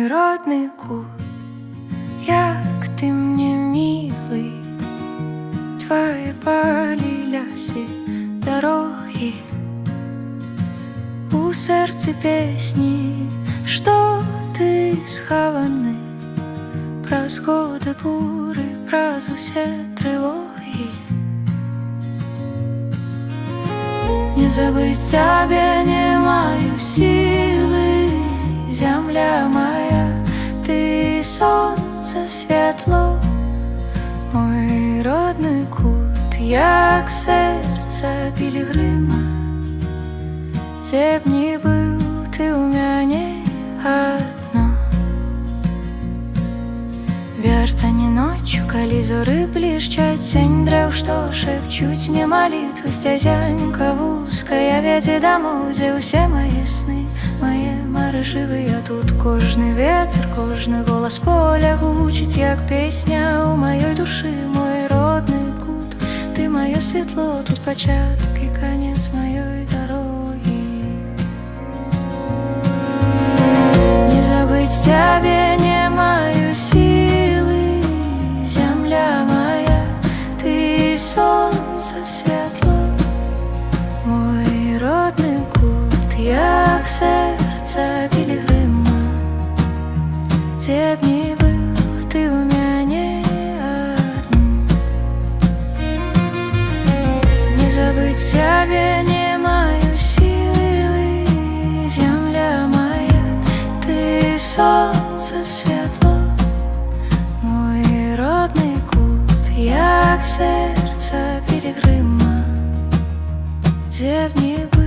мой родный кут, як ты мне милый, твои полі, лясі, дороги, у серці песні, што ты схаваны, праз годы буры, праз усе трывогі. Не забыть тебя не маю силы, земля моя, ты солнце, светло, мой родный кут, як серце пілігрима. Дзе б не быў ты ў мяне адно. Вертані ноччу, калі зоры блішчаць, сень дрэў, што шэпчуць мне малітвы, сцязянька вузкая вядзе дамоў, дзе ўсе мае сны, мае мары жывыя. Тут кожны ветер, кожны голас поля гучыць, як песня ў маёй душы. Мой родны кут, ты маё святло, тут пачатак і канец маёй дарогі. Не забыть тебе не маю силы, земля моя, ты солнце, светло, мой родный кут, як серце пілігрима. Дзе б не быў ты ў мяне адно. Не забыть тебе не маю силы, земля моя, ты солнце, светло, мой родный кут, як серце пілігрима. Дзе б не быў